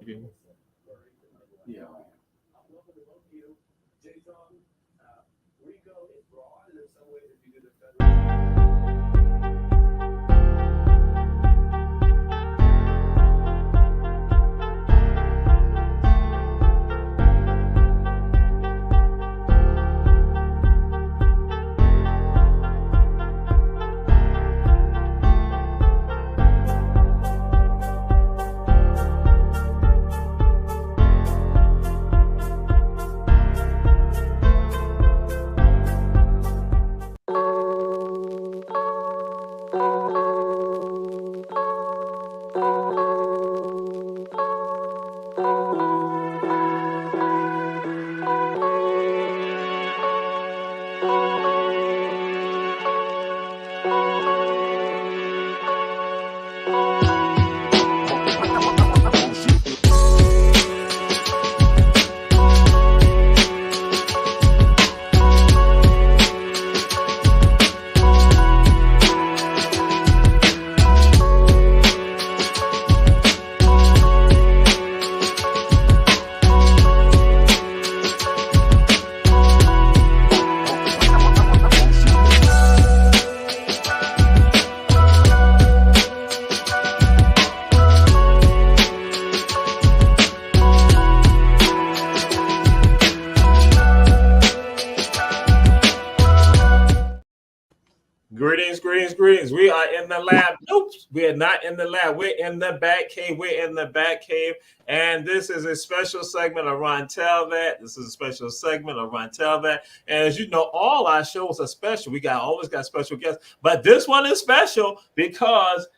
Yeah. Greetings. We are in the lab. Nope, we are not in the lab. We're in the back cave. And this is a special segment of Ron Tell That. And as you know, all our shows are special. We always got special guests, but this one is special because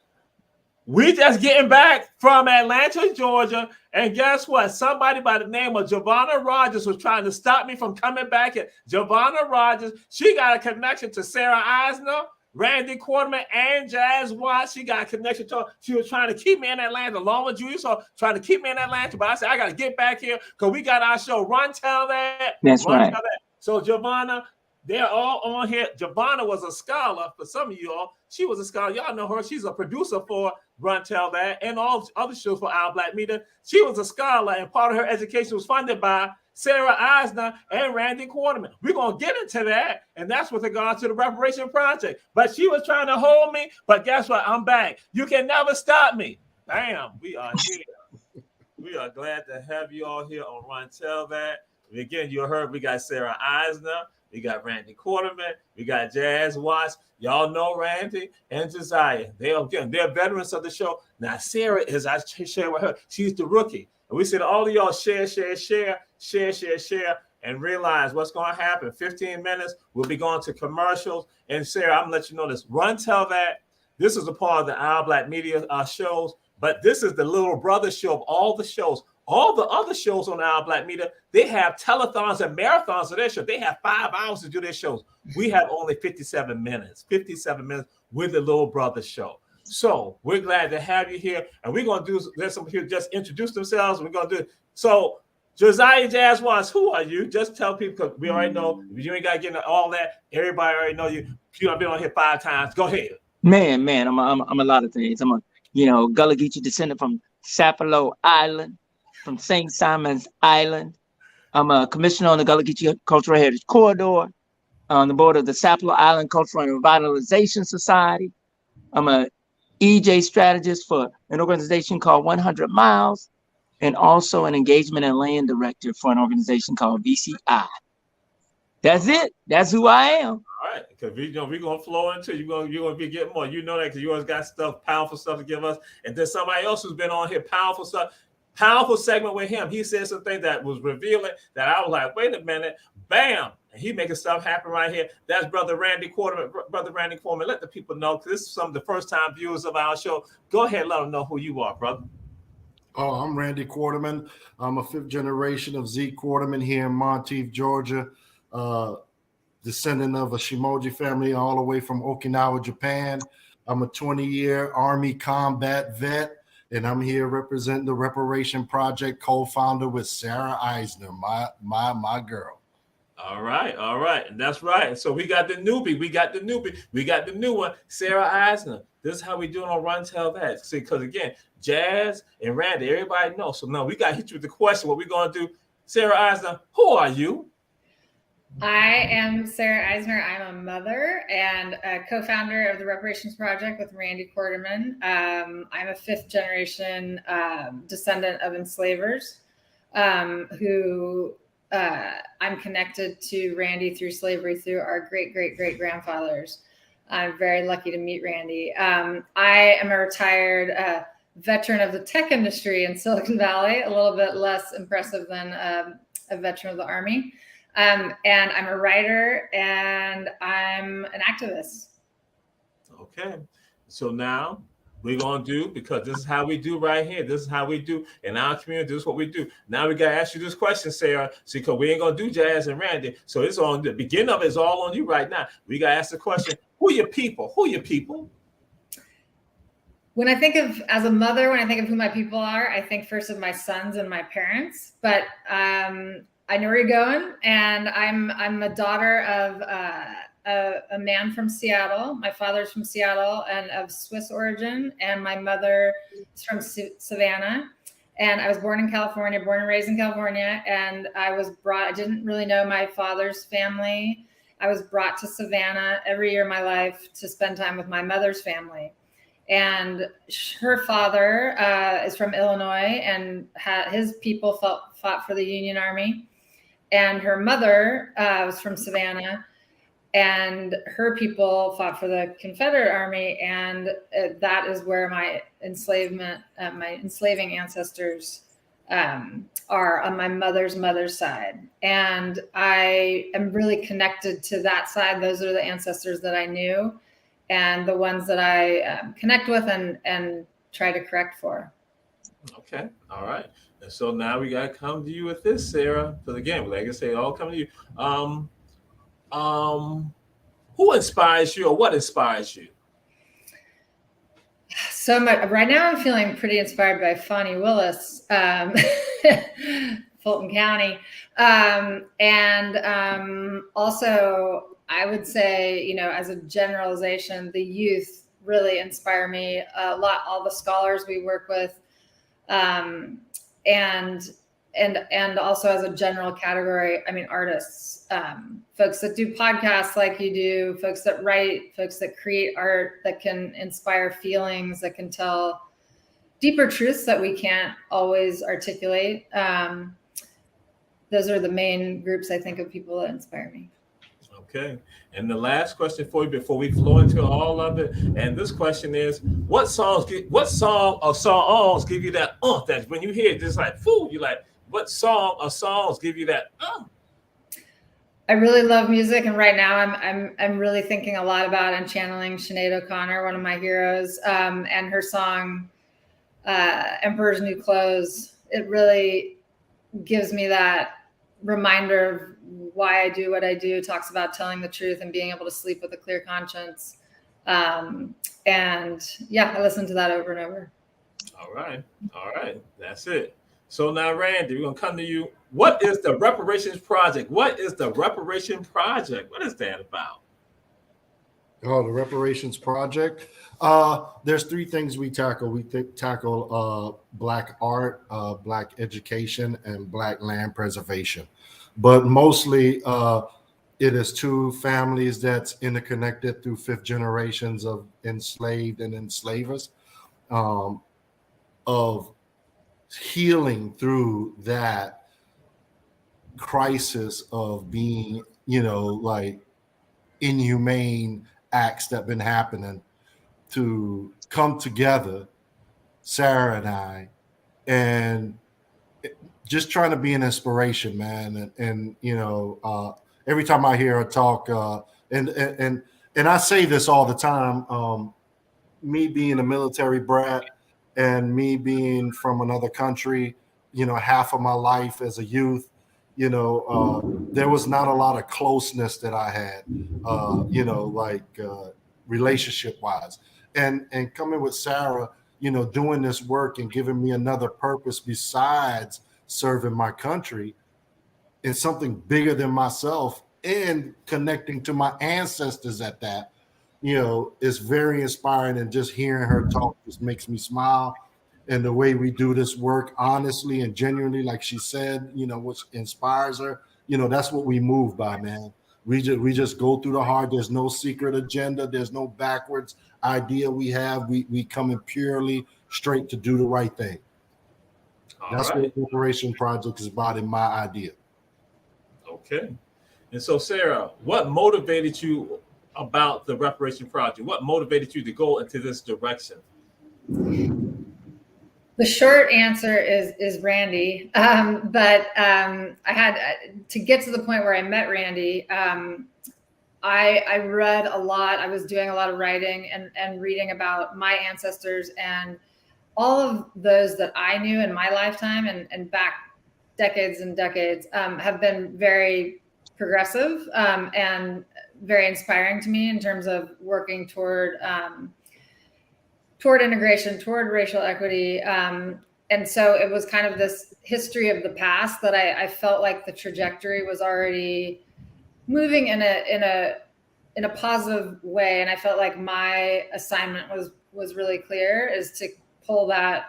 we just getting back from Atlanta, Georgia, and guess what? Somebody by the name of Giovanna Rogers was trying to stop me from coming back here. Giovanna Rogers, she got a connection to Sarah Eisner, Randy Quarterman, and Jazz Watts. She got a connection to her. She was trying to keep me in Atlanta, along with Julius, so trying to keep me in Atlanta. But I said, I got to get back here because we got our show. Run Tell That. That's right. Tell That. So Giovanna, they're all on here. Giovanna was a scholar for some of you all. She was a scholar. Y'all know her. She's a producer for Run Tell That and all other shows for Our Black Media. She was a scholar, and part of her education was funded by Sarah Eisner and Randy Quarterman. We're going to get into that, and that's with regard to the Reparation Project. But she was trying to hold me, but guess what? I'm back. You can never stop me. Bam, we are here. We are glad to have you all here on Run Tell That. Again, you heard we got Sarah Eisner, we got Randy Quarterman, we got Jazz Watts. Y'all know Randy and Josiah. They're veterans of the show. Now, Sarah, as I share with her, she's the rookie. And we said all of y'all share, and realize what's going to happen. 15 minutes, we'll be going to commercials. And Sarah, I'm going to let you know this. Run Tell That. This is a part of the Our Black Media shows, but this is the little brother show of all the shows. All the other shows on Our Black Media, they have telethons and marathons of their show. They have 5 hours to do their shows. We have only 57 minutes with the little brother show. So we're glad to have you here. And we're going to do, there's some here just introduce themselves. We're going to do, so Josiah Jazz Watts, who are you? Just tell people, because we already know, you ain't got to get into all that. Everybody already know you. You've been on here 5 times. Go ahead. Man, I'm a lot of things. I'm a, Gullah Geechee descendant from Sapelo Island, from St. Simon's Island. I'm a commissioner on the Gullah Geechee Cultural Heritage Corridor, on the board of the Sapelo Island Cultural and Revitalization Society. I'm a EJ strategist for an organization called 100 Miles, and also an engagement and land director for an organization called VCI. That's it. That's who I am. All right, because we're gonna flow into you're gonna be getting more. You know that because you always got powerful stuff to give us, and then somebody else who's been on here, powerful stuff. Powerful segment with him. He said something that was revealing that I was like, wait a minute, bam. And he making stuff happen right here. That's Brother Randy Quarterman. Brother Randy Quarterman, let the people know, because this is some of the first-time viewers of our show. Go ahead, let them know who you are, brother. Oh, I'm Randy Quarterman. I'm a 5th generation of Zeke Quarterman here in Monteith, Georgia. Descendant of a Shimoji family all the way from Okinawa, Japan. I'm a 20-year Army combat vet. And I'm here representing the Reparation Project, co-founder with Sarah Eisner, my girl. All right. And that's right. So we got the newbie. We got the new one, Sarah Eisner. This is how we do it on Run Tell That. See, because again, Jazz and Randy. Everybody knows. So now we got to hit you with the question. What we're going to do, Sarah Eisner, who are you? I am Sarah Eisner. I'm a mother and a co-founder of the Reparations Project with Randy Quarterman. I'm a fifth generation descendant of enslavers who I'm connected to Randy through slavery through our great grandfathers. I'm very lucky to meet Randy. I am a retired veteran of the tech industry in Silicon Valley, a little bit less impressive than a veteran of the Army. And I'm a writer and I'm an activist. Okay. So now we're going to do, because this is how we do right here. This is how we do in our community. This is what we do. Now we got to ask you this question, Sarah. See, because we ain't going to do Jazz and Randy. So it's on the beginning of it is all on you right now. We got to ask the question, who are your people? Who are your people? When I think of, as a mother, when I think of who my people are, I think first of my sons and my parents. But I know where you're going, and I'm a daughter of a man from Seattle. My father's from Seattle and of Swiss origin, and my mother is from Savannah. And I was born in California, born and raised in California. And I was brought, I didn't really know my father's family. I was brought to Savannah every year of my life to spend time with my mother's family. And her father is from Illinois, and his people fought for the Union Army. And her mother was from Savannah, and her people fought for the Confederate Army. And that is where my enslaving ancestors are on my mother's side. And I am really connected to that side. Those are the ancestors that I knew and the ones that I connect with and try to correct for. Okay. All right. And so now we got to come to you with this, Sarah. Because again, like I say, all come to you. Who inspires you, or what inspires you? So much. Right now, I'm feeling pretty inspired by Fonnie Willis, Fulton County, and also I would say, as a generalization, the youth really inspire me a lot. All the scholars we work with. And also as a general category, I mean, artists, folks that do podcasts like you do, folks that write, folks that create art that can inspire feelings, that can tell deeper truths that we can't always articulate. Those are the main groups I think of people that inspire me. Okay. And the last question for you before we flow into all of it. And this question is, what song or songs give you that that when you hear it, just like, fool, you like, what song or songs give you that I really love music, and right now I'm really thinking a lot about and channeling Sinead O'Connor, one of my heroes, and her song Emperor's New Clothes. It really gives me that reminder of why I do what I do. It talks about telling the truth and being able to sleep with a clear conscience. And yeah, I listen to that over and over. All right. That's it. So now, Randy, we're going to come to you. What is the Reparations Project? What is the Reparation Project? What is that about? Oh, the Reparations Project. There's three things we tackle. We tackle Black art, Black education, and Black land preservation. But mostly it is two families that's interconnected through fifth generations of enslaved and enslavers, of healing through that crisis of being, like inhumane acts that been happening, to come together, Sarah and I, and just trying to be an inspiration, man. And every time I hear her talk, and I say this all the time, me being a military brat and me being from another country, half of my life as a youth, there was not a lot of closeness that I had, relationship wise, and coming with Sarah, doing this work and giving me another purpose besides serving my country and something bigger than myself, and connecting to my ancestors at that, is very inspiring. And just hearing her talk just makes me smile. and the way we do this work honestly and genuinely, like she said, you know, which inspires her, you know, that's what we move by, man. We just go through the heart. There's no secret agenda. There's no backwards idea we have. We come in purely straight to do the right thing. That's what the Reparation Project is about in my idea. Okay. And so, Sarah, what motivated you about the Reparation Project? What motivated you to go into this direction? The short answer is Randy. But I had to get to the point where I met Randy. I read a lot. I was doing a lot of writing and reading about my ancestors, and all of those that I knew in my lifetime and back decades and decades have been very progressive and very inspiring to me in terms of working toward integration, toward racial equity. And so it was kind of this history of the past that I felt like the trajectory was already moving in a positive way. And I felt like my assignment was really clear, is to pull that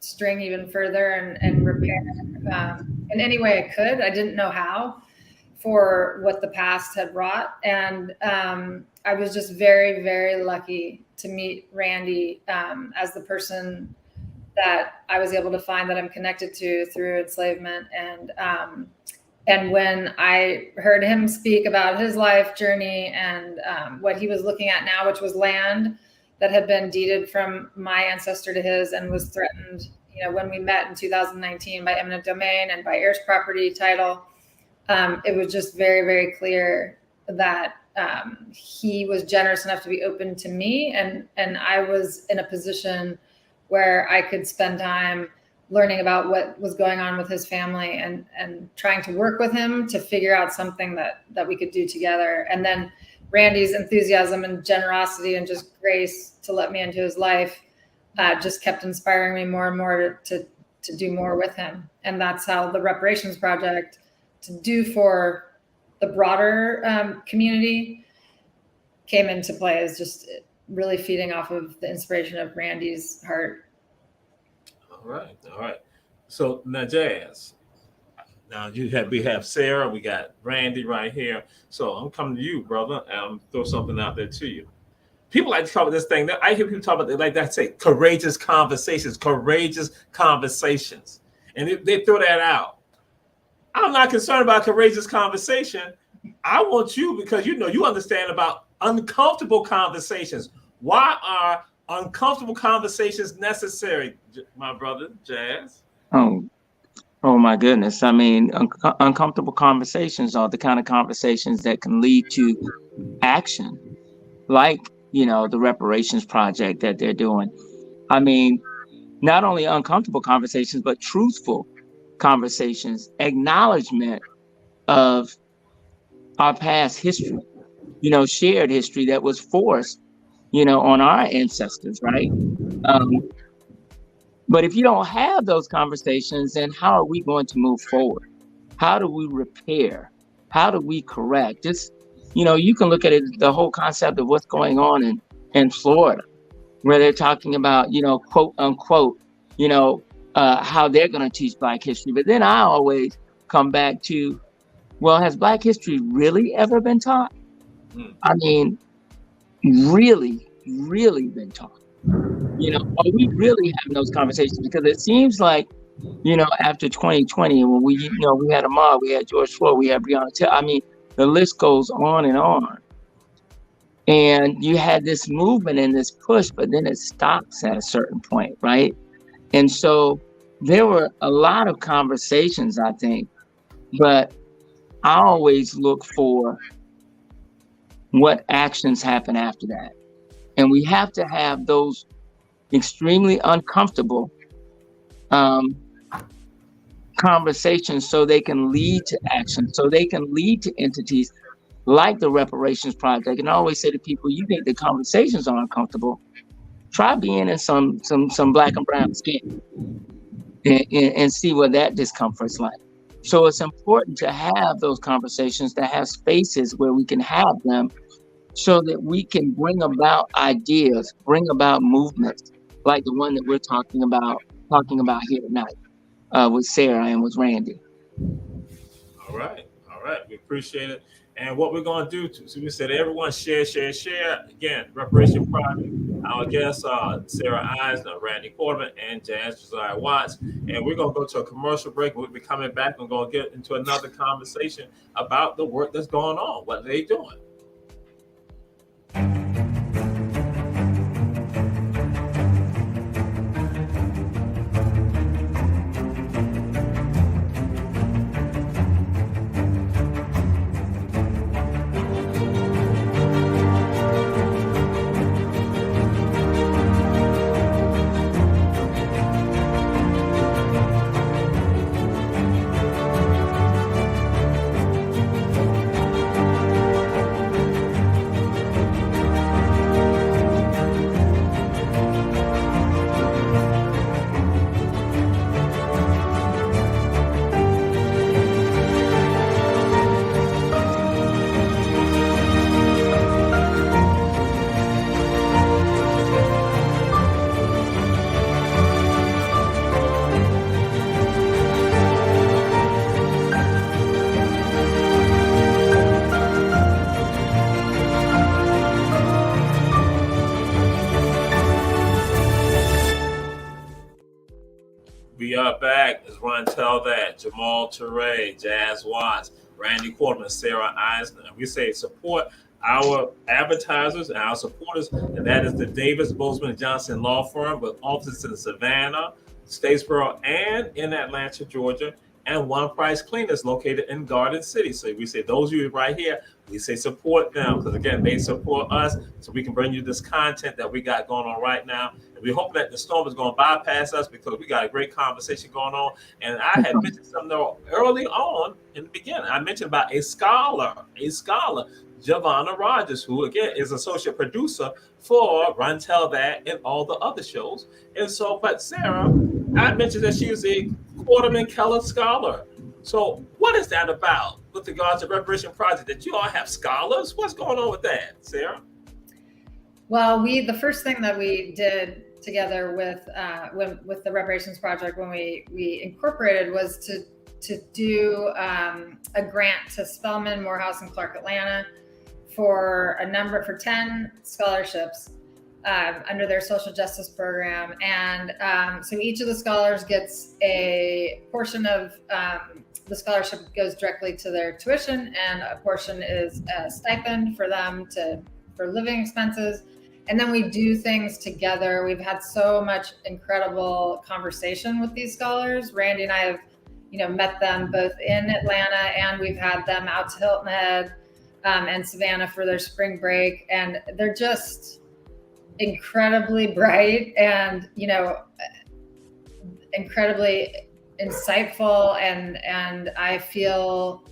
string even further and repair in any way I could. I didn't know how, for what the past had wrought. And I was just very, very lucky to meet Randy as the person that I was able to find that I'm connected to through enslavement. And when I heard him speak about his life journey and what he was looking at now, which was land that had been deeded from my ancestor to his and was threatened, you know, when we met in 2019 by eminent domain and by heirs property title, it was just very, very clear that he was generous enough to be open to me, and I was in a position where I could spend time learning about what was going on with his family and trying to work with him to figure out something that we could do together. And then Randy's enthusiasm and generosity and just grace to let me into his life just kept inspiring me more and more to do more with him. And that's how the Reparations Project, to do for the broader community, came into play, is just really feeding off of the inspiration of Randy's heart. All right. So now, Jazz, now we have Sarah, we got Randy right here. So I'm coming to you, brother, and throw something out there to you. People like to call it this thing. I hear people talk about it like that, say courageous conversations, and they throw that out. I'm not concerned about courageous conversation. I want you, because you understand about uncomfortable conversations. Why are uncomfortable conversations necessary, my brother, Jazz? Oh my goodness. I mean, uncomfortable conversations are the kind of conversations that can lead to action, like, the Reparations Project that they're doing. I mean, not only uncomfortable conversations, but truthful conversations, acknowledgement of our past history, shared history that was forced, on our ancestors, right? But if you don't have those conversations, then how are we going to move forward? How do we repair? How do we correct? You can look at it, the whole concept of what's going on in Florida, where they're talking about, quote unquote, how they're going to teach Black history. But then I always come back to, well, has Black history really ever been taught? I mean, really, really been taught? Are we really having those conversations? Because it seems like, after 2020, when we had Ahmaud, we had George Floyd, we had Breonna Taylor. I mean, the list goes on and on. And you had this movement and this push, but then it stops at a certain point, right? And so there were a lot of conversations, I think, but I always look for what actions happen after that. And we have to have those extremely uncomfortable conversations so they can lead to action, so they can lead to entities like the Reparations Project. And I always say to people, you think the conversations are uncomfortable, try being in some Black and brown skin and see what that discomfort's like. So it's important to have those conversations, to have spaces where we can have them so that we can bring about ideas, bring about movements like the one that we're talking about talking about here tonight with Sarah and with Randy. All right. We appreciate it. And what we're going to do, too, so we said everyone share. Again, Reparation Project. Our guests are Sarah Eisner, Randy Quarterman, and Jazz Josiah Watts. And we're going to go to a commercial break. We'll be coming back and going to get into another conversation about the work that's going on, what they're doing. We are back. As Ron tell that, Jamal Toure, Jazz Watts, Randy Quarterman, Sarah Eisner. And we say support our advertisers and our supporters, and that is the Davis, Bozeman, Johnson Law Firm with offices in Savannah, Statesboro, and in Atlanta, Georgia, and One Price Cleaners located in Garden City. So we say those of you right here, we say support them because again, they support us so we can bring you this content that we got going on right now. And we hope that the storm is going to bypass us because we got a great conversation going on. And I had mentioned something early on in the beginning. I mentioned about a scholar, Giovanna Rogers, who again is associate producer for Run Tell That and all the other shows. And so, but Sarah, I mentioned that she was a Quarterman Keller Scholar. So what is that about with regards to Reparation Project that you all have scholars? What's going on with that, Sarah? Well, the first thing that we did together with the Reparations Project when we incorporated was to do a grant to Spelman, Morehouse, and Clark Atlanta for 10 scholarships under their social justice program. And so each of the scholars gets a portion of the scholarship goes directly to their tuition, and a portion is a stipend for them for living expenses. And then we do things together. We've had so much incredible conversation with these scholars. Randy and I have, met them both in Atlanta, and we've had them out to Hilton Head and Savannah for their spring break. And they're just incredibly bright and, incredibly insightful. And I feel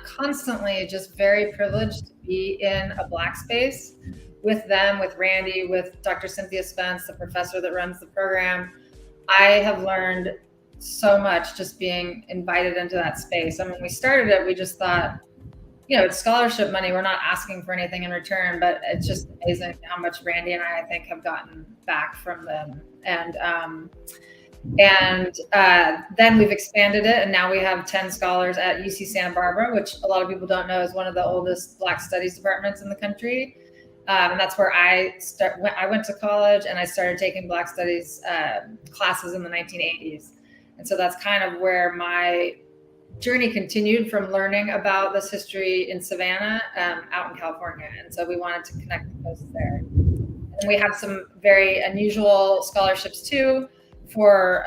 constantly just very privileged to be in a Black space with them, with Randy, with Dr. Cynthia Spence, the professor that runs the program. I have learned so much just being invited into that space. I mean, when we started it, we just thought, it's scholarship money. We're not asking for anything in return, but it's just amazing how much Randy and I think, have gotten back from them. And then we've expanded it, and now we have 10 scholars at UC Santa Barbara, which a lot of people don't know is one of the oldest Black studies departments in the country. And that's where I went to college, and I started taking Black studies classes in the 1980s. And so that's kind of where my journey continued, from learning about this history in Savannah out in California. And so we wanted to connect the coasts there. And we have some very unusual scholarships too, for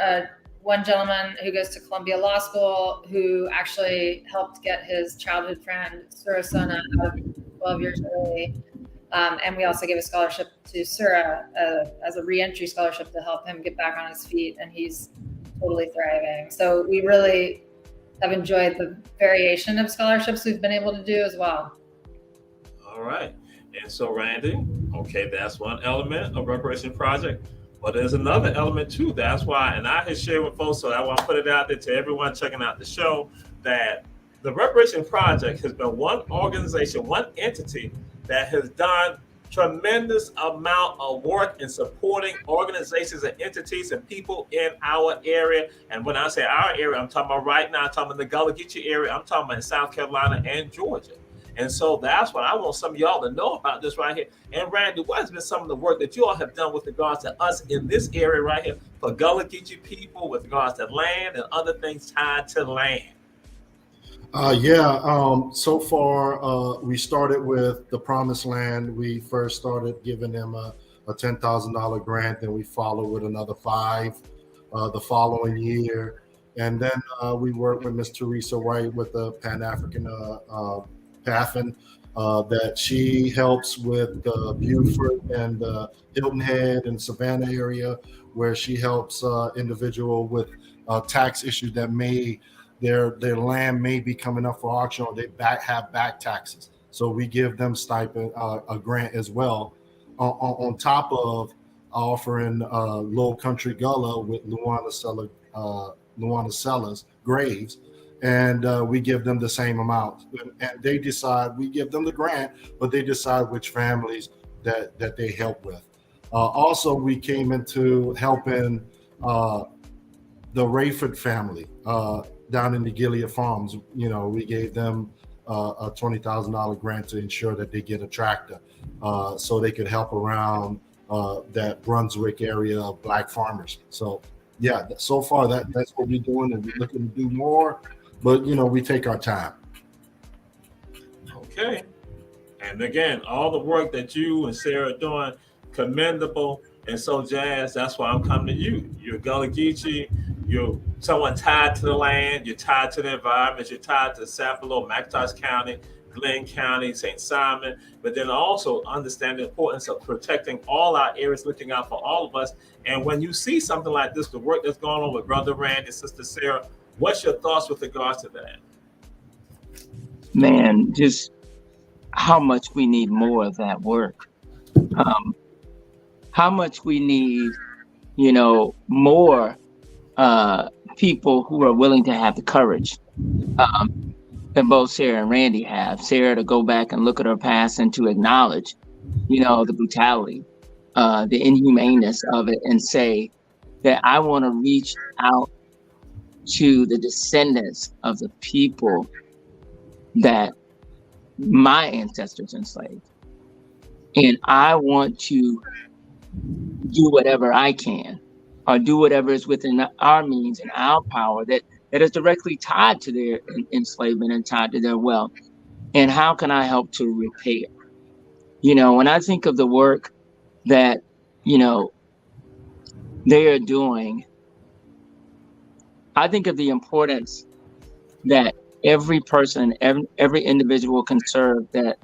one gentleman who goes to Columbia Law School, who actually helped get his childhood friend Surasona out of 12 years early. And we also gave a scholarship to Sura as a reentry scholarship to help him get back on his feet, and he's totally thriving. So we really have enjoyed the variation of scholarships we've been able to do as well. All right. And so, Randy, okay, that's one element of Reparation Project. But there's another element too. That's why, and I had shared with folks, so I want to put it out there to everyone checking out the show, that the Reparation Project has been one organization, one entity that has done tremendous amount of work in supporting organizations and entities and people in our area. And when I say our area, I'm talking about right now, I'm talking about the Gullah Geechee area, I'm talking about in South Carolina and Georgia. And so that's what I want some of y'all to know about this right here. And Randy, what has been some of the work that you all have done with regards to us in this area right here for Gullah Geechee people with regards to land and other things tied to land? So far, we started with the Promised Land. We first started giving them a $10,000 grant, and we followed with another five the following year. And then we worked with Miss Teresa White with the Pan-African Pathin, that she helps with Beaufort and Hilton Head and Savannah area, where she helps individual with tax issues that may their land may be coming up for auction, or they have back taxes. So we give them stipend, a grant as well, on top of offering Low Country Gullah with Luana Sellers graves, and we give them the same amount. And they decide, we give them the grant, but they decide which families that they help with. Also, we came into helping the Rayford family down in the Gilead Farms. We gave them a $20,000 grant to ensure that they get a tractor, so they could help around that Brunswick area of Black farmers. So yeah, so far that's what we're doing, and we're looking to do more, but we take our time. Okay. And again, all the work that you and Sarah are doing, commendable. And so, Jazz, that's why I'm coming to you. You're Gullah Geechee. You're someone tied to the land. You're tied to the environment. You're tied to Sapelo, McIntosh County, Glenn County, St. Simon. But then also understand the importance of protecting all our areas, looking out for all of us. And when you see something like this, the work that's going on with Brother Randy, Sister Sarah, what's your thoughts with regards to that? Man, just how much we need more of that work. How much we need, more people who are willing to have the courage that both Sarah and Randy have. Sarah to go back and look at her past and to acknowledge, the brutality, the inhumaneness of it, and say that I want to reach out to the descendants of the people that my ancestors enslaved. And I want to do whatever I can, or do whatever is within our means and our power that is directly tied to their enslavement and tied to their wealth. And how can I help to repair? When I think of the work that, they are doing, I think of the importance that every person, every individual can serve that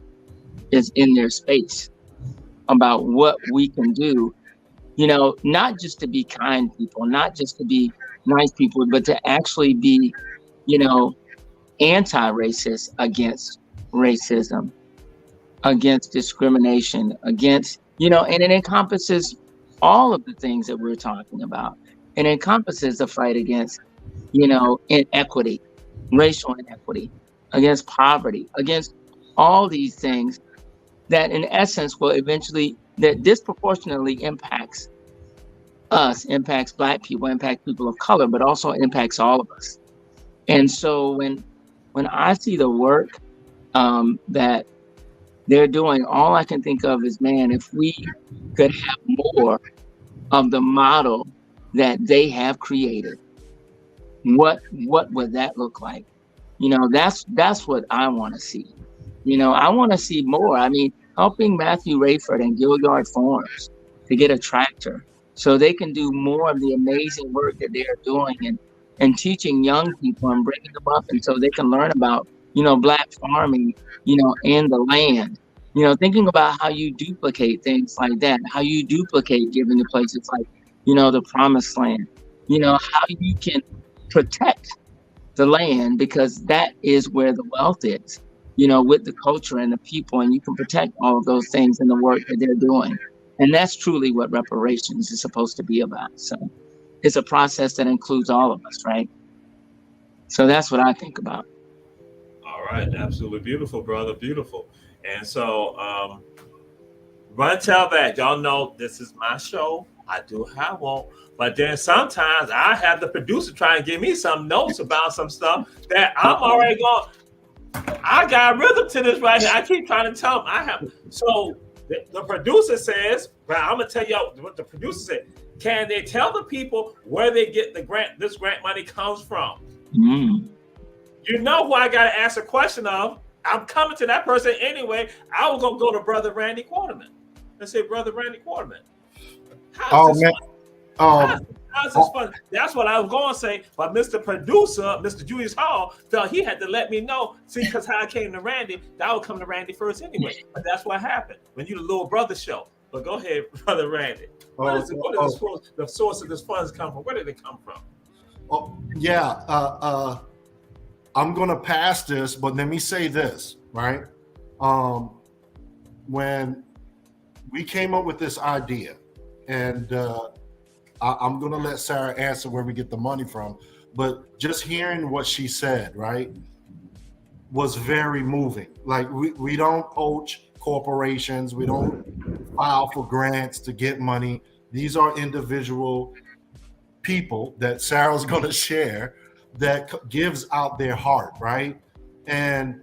is in their space, about what we can do, not just to be kind people, not just to be nice people, but to actually be, anti-racist, against racism, against discrimination, against, and it encompasses all of the things that we're talking about. It encompasses the fight against, inequity, racial inequity, against poverty, against all these things that in essence will eventually, that disproportionately impacts us, impacts Black people, impacts people of color, but also impacts all of us. And so when I see the work that they're doing, all I can think of is, man, if we could have more of the model that they have created, what would that look like? That's what I want to see. I want to see more. I mean, helping Matthew Rayford and Gilliard Farms to get a tractor so they can do more of the amazing work that they're doing, and teaching young people and bringing them up, and so they can learn about, Black farming, and the land, thinking about how you duplicate things like that, how you duplicate giving to places like, the Promised Land, how you can protect the land, because that is where the wealth is, with the culture and the people, and you can protect all of those things in the work that they're doing. And that's truly what reparations is supposed to be about. So it's a process that includes all of us, right? So that's what I think about. All right, absolutely beautiful, brother, beautiful. And so Run Tell That. Y'all know this is my show. I do how I want. But then sometimes I have the producer try and give me some notes about some stuff that I'm already going. I got rhythm to this right here. I keep trying to tell him I have. So the producer says, but I'm gonna tell y'all what the producer said. Can they tell the people where they get the grant? This grant money comes from. Mm. You know who I gotta ask a question of. I'm coming to that person anyway. I was gonna go to Brother Randy Quarterman and say, Brother Randy Quarterman, how's this fun? How's this fun? That's what I was going to say. But Mr. Producer, Mr. Julius Hall, felt he had to let me know. See, because how I came to Randy, that would come to Randy first anyway. But that's what happened when you the little brother show. But go ahead, Brother Randy. Where does the source of this funds come from? Where did it come from? Oh, yeah. I'm going to pass this, but let me say this, right? When we came up with this idea, and I'm going to let Sarah answer where we get the money from, but just hearing what she said, right, was very moving. Like, we don't poach corporations. We don't file for grants to get money. These are individual people that Sarah's going to share that gives out their heart, right? And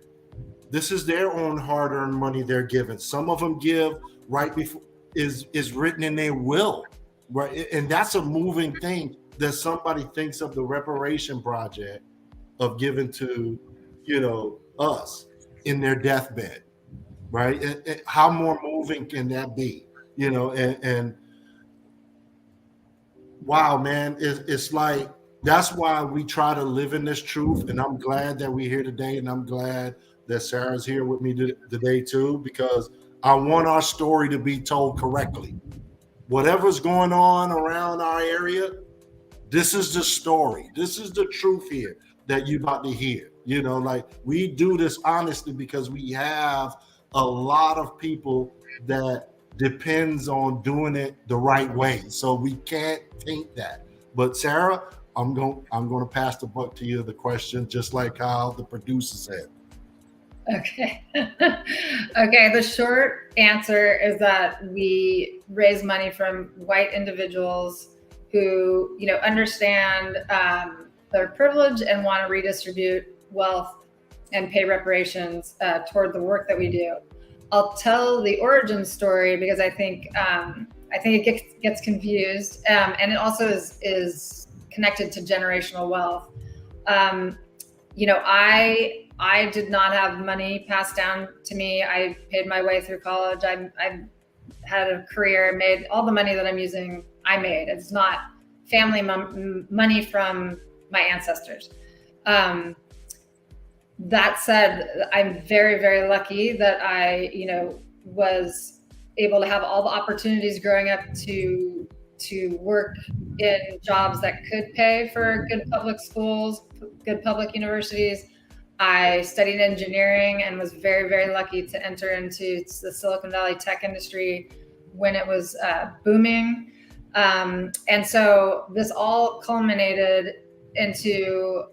this is their own hard-earned money they're giving. Some of them give right before is written in their will, right? And that's a moving thing that somebody thinks of the reparation project of giving to, us in their deathbed, right? How more moving can that be? And wow, man, it's like, that's why we try to live in this truth. And I'm glad that we're here today. And I'm glad that Sarah's here with me today too, because I want our story to be told correctly. Whatever's going on around our area, this is the story. This is the truth here that you're about to hear. Like, we do this honestly because we have a lot of people that depends on doing it the right way. So we can't taint that. But Sarah, I'm going to pass the buck to you, the question, just like how the producer said. Okay. Okay. The short answer is that we raise money from white individuals who, understand their privilege and want to redistribute wealth and pay reparations toward the work that we do. I'll tell the origin story because I think it gets confused, and it also is connected to generational wealth. I did not have money passed down to me. I paid my way through college. I had a career, made all the money that I'm using. I made. It's not family money from my ancestors. That said, I'm very, very lucky that I, was able to have all the opportunities growing up to work in jobs that could pay for good public schools, good public universities. I studied engineering and was very, very lucky to enter into the Silicon Valley tech industry when it was booming. And so this all culminated into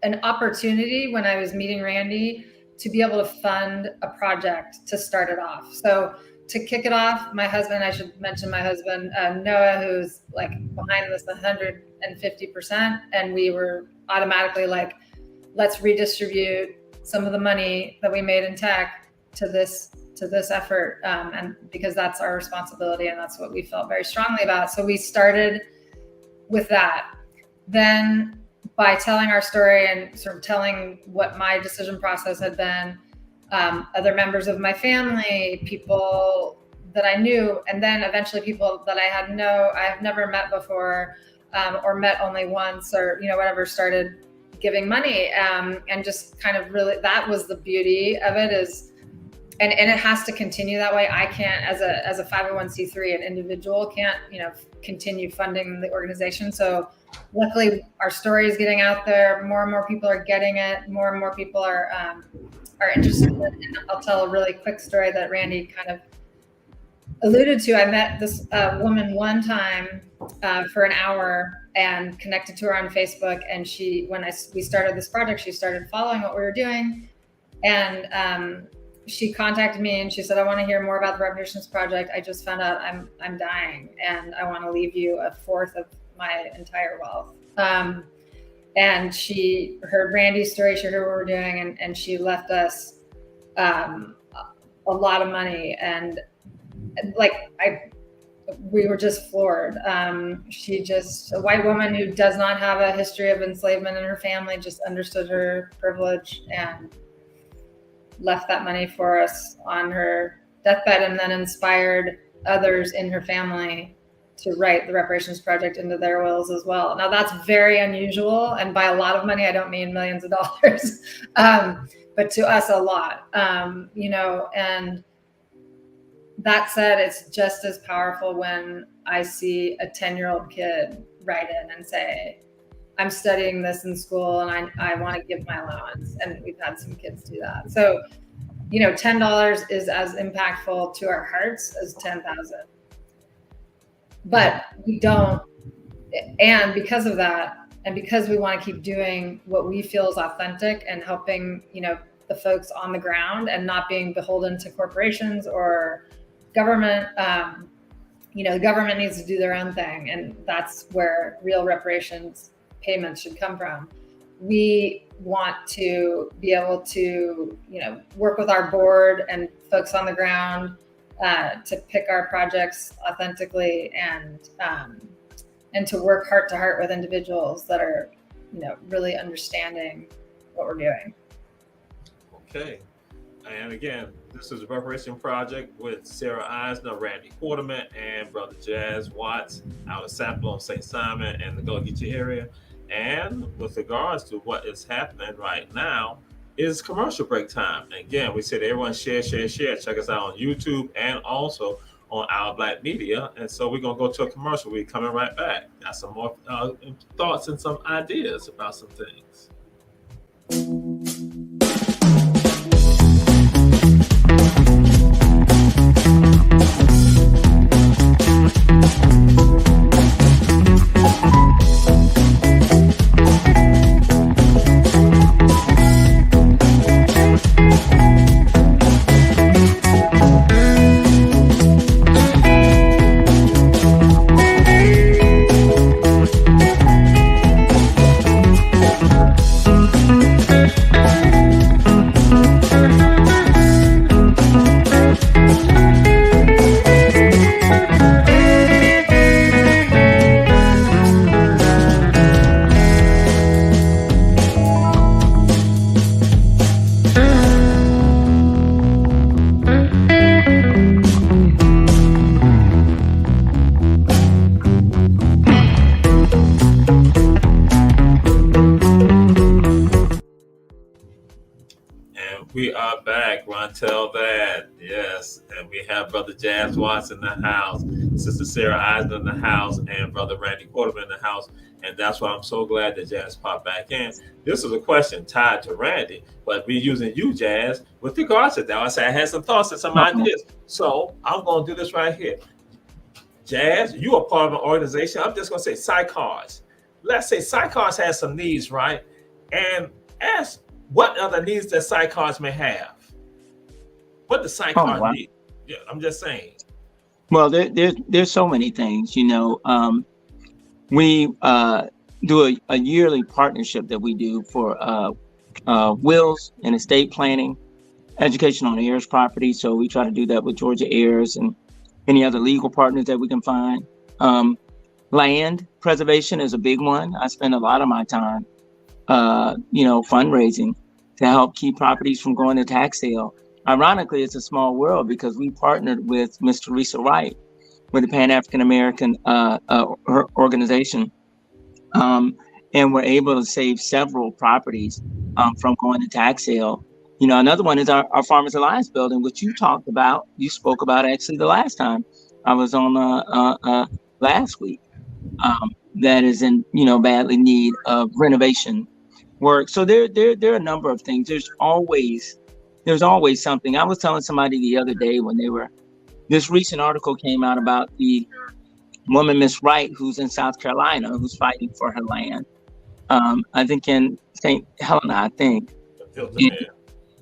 an opportunity when I was meeting Randy to be able to fund a project to start it off. So to kick it off, my husband, I should mention my husband, Noah, who's like behind this 150%. And we were automatically like, let's redistribute some of the money that we made in tech to this effort. And because that's our responsibility and that's what we felt very strongly about. So we started with that. Then by telling our story and sort of telling what my decision process had been, other members of my family, people that I knew, and then eventually people that I've never met before, or met only once, or whatever, started giving money, and just kind of really, that was the beauty of it is, and it has to continue that way. I can't, as a 501c3, an individual can't, continue funding the organization. So luckily our story is getting out there. More and more people are getting it. More and more people are interested in it. And I'll tell a really quick story that Randy kind of alluded to. I met this woman one time for an hour and connected to her on Facebook. And we started this project, she started following what we were doing. And she contacted me and she said, I want to hear more about the Reparations Project. I just found out I'm dying and I want to leave you a fourth of my entire wealth. And she heard Randy's story, she heard what we're doing, and she left us a lot of money. And like, we were just floored. She just, a white woman who does not have a history of enslavement in her family, just understood her privilege and left that money for us on her deathbed, and then inspired others in her family to write the Reparations Project into their wills as well. Now that's very unusual. And by a lot of money, I don't mean millions of dollars, but to us, a lot, you know, and that said, it's just as powerful when I see a 10-year-old kid write in and say, I'm studying this in school and I want to give my allowance. And we've had some kids do that. So, you know, $10 is as impactful to our hearts as 10,000. But we don't, and because of that, and because we want to keep doing what we feel is authentic and helping, you know, the folks on the ground and not being beholden to corporations or government, you know, the government needs to do their own thing. And that's where real reparations payments should come from. We want to be able to, you know, work with our board and folks on the ground to pick our projects authentically and to work heart to heart with individuals that are, you know, really understanding what we're doing. Okay. And again, this is the Reparation Project with Sarah Eisner, Randy Quarterman, and Brother Jazz Watts out of Sapelo, St. Simon, and the Gullah Geechee area. And with regards to what is happening right now, is commercial break time. And again, we said everyone share. Check us out on YouTube and also on Our Black Media. And so we're going to go to a commercial. We're coming right back. Got some more thoughts and some ideas about some things. We are back, Rontel that. Yes. And we have Brother Jazz Watts in the house, Sister Sarah Eisner in the house, and Brother Randy Quarterman in the house. And that's why I'm so glad that Jazz popped back in. This is a question tied to Randy, but we're using you, Jazz, with regards to that. I said I had some thoughts and some ideas. So I'm going to do this right here. Jazz, you are part of an organization. I'm just going to say Psychars. Let's say Psychars has some needs, right? And ask what other needs that Psychars may have. What the Psychars need? Yeah, I'm just saying. Well, there's so many things, you know. We do a yearly partnership that we do for wills and estate planning, education on heirs property. So we try to do that with Georgia Heirs and any other legal partners that we can find. Land preservation is a big one. I spend a lot of my time, you know, fundraising to help keep properties from going to tax sale. Ironically, it's a small world because we partnered with Miss Teresa Wright with the Pan-African American organization. And we're able to save several properties from going to tax sale. You know, another one is our Farmers Alliance building, which you talked about. You spoke about actually the last time I was on last week. That is in, you know, badly need of renovation work. So there are a number of things. There's always something. I was telling somebody the other day when this recent article came out about the woman, Miss Wright, who's in South Carolina, who's fighting for her land. I think in St. Helena,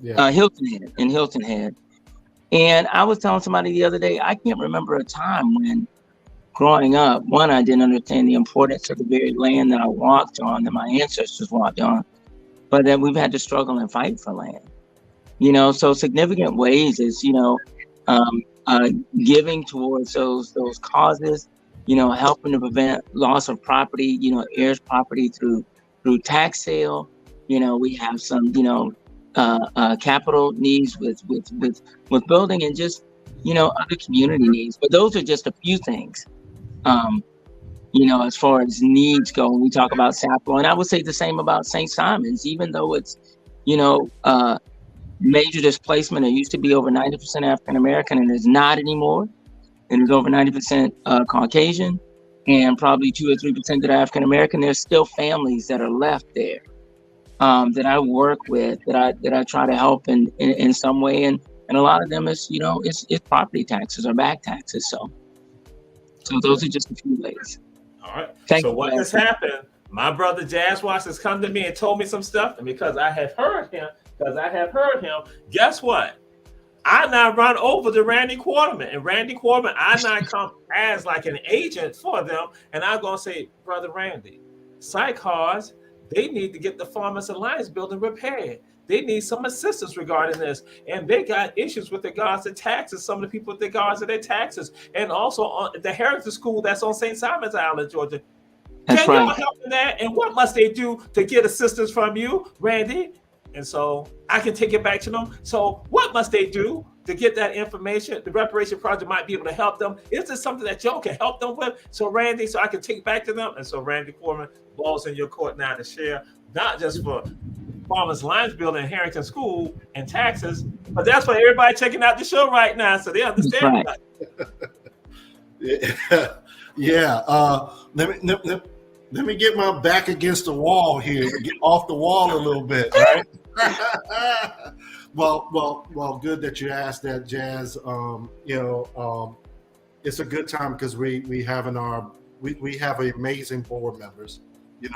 Hilton Head. And I was telling somebody the other day, I can't remember a time when growing up, one, I didn't understand the importance of the very land that I walked on, that my ancestors walked on, but that we've had to struggle and fight for land. So significant ways is, giving towards those causes, helping to prevent loss of property, heirs property through tax sale. We have some, capital needs with building and just, other community needs. But those are just a few things, as far as needs go when we talk about Sapelo. And I would say the same about St. Simon's, even though it's, major displacement. It used to be over 90% African American, and it's not anymore. And it's over 90% Caucasian, and probably 2 or 3% that are African American. There's still families that are left there that I work with, that I try to help in some way, and a lot of them is it's property taxes or back taxes. So those are just a few ways. All right. So what has happened? My brother Jazz Watts has come to me and told me some stuff, and because I have heard him, guess what? I now run over to Randy Quarterman, and Randy Quarterman, I now come as like an agent for them, and I'm gonna say, Brother Randy, Sycars, they need to get the Farmers Alliance building repaired. They need some assistance regarding this, and they got issues with regards to taxes. Some of the people with regards to their taxes, and also on the Heritage School that's on St. Simon's Island, Georgia. That's Can right. y'all help in that? And what must they do to get assistance from you, Randy? And so I can take it back to them. So what must they do to get that information? The Reparation Project might be able to help them. Is this something that y'all can help them with? So Randy, so I can take it back to them. And so Randy Foreman, balls in your court now to share, not just for Farmers Alliance building, Harrington School, and taxes, but that's for everybody checking out the show right now, so they understand. Right. Yeah. Let me get my back against the wall here, get off the wall a little bit, right? Well, good that you asked that, Jazz. It's a good time because we have amazing board members.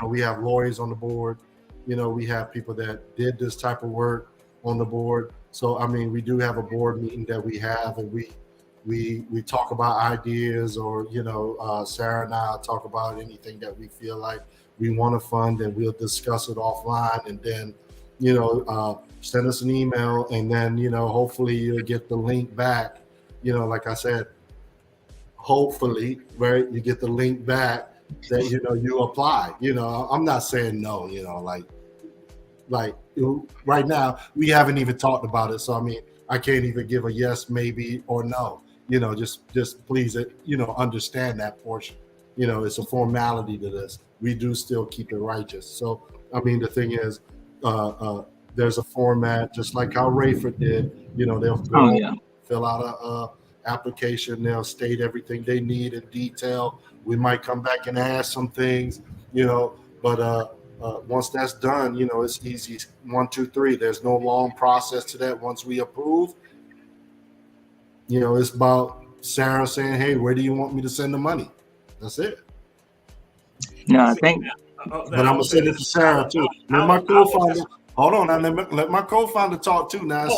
We have lawyers on the board. We have people that did this type of work on the board. So I mean, we do have a board meeting that we have, and we talk about ideas, or Sarah and I talk about anything that we feel like we want to fund, and we'll discuss it offline, and then send us an email, and then hopefully you'll get the link back. Like I said, hopefully, right, you get the link back that you apply. I'm not saying no, like right now we haven't even talked about it, so I mean I can't even give a yes, maybe, or no. Just please, understand that portion. It's a formality to this. We do still keep it righteous. So, I mean, the thing is, there's a format, just like how Rayford did. They'll fill out a application. They'll state everything they need in detail. We might come back and add some things, but once that's done, it's easy. 1, 2, 3. There's no long process to that. Once we approve, it's about Sarah saying, "Hey, where do you want me to send the money?" That's it. No, I think. But I'm gonna send it to Sarah too. Let my co-founder. Hold on, now let my co-founder talk too. Now, no.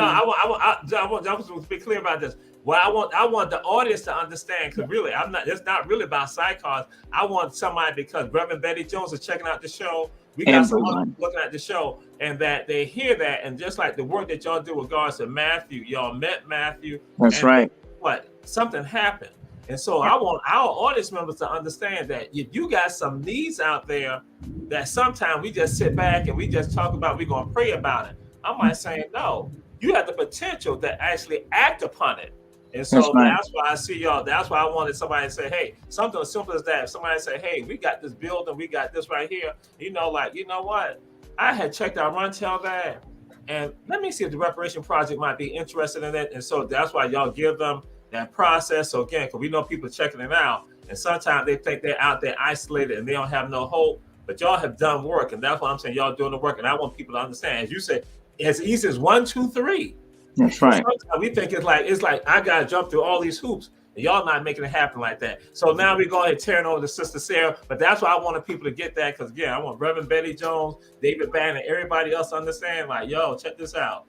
I want to be clear about this. Well, I want the audience to understand, because really, it's not really about Sycars. I want somebody, because Reverend Betty Jones is checking out the show. We got someone looking at the show, and that they hear that, and just like the work that y'all do with regards to Matthew, y'all met Matthew. That's right. What? Something happened. And so I want our audience members to understand that if you got some needs out there that sometimes we just sit back and we just talk about, we're going to pray about it. I'm not saying no. You have the potential to actually act upon it. And so that's why I see y'all. That's why I wanted somebody to say, hey, something as simple as that. If somebody say, hey, we got this building, we got this right here. You know what? I had checked out Runtel that, and let me see if the Reparation Project might be interested in it. And so that's why y'all give them that process. So again, because we know people checking it out, and sometimes they think they're out there isolated and they don't have no hope. But y'all have done work, and that's why I'm saying y'all doing the work. And I want people to understand, as you said, as easy as 1, 2, 3. That's right. Sometimes we think it's like I gotta jump through all these hoops. And y'all not making it happen like that. So now we go ahead and turn over to Sister Sarah. But that's why I wanted people to get that, because again, I want Reverend Betty Jones, David Bannon, everybody else to understand, like, yo, check this out.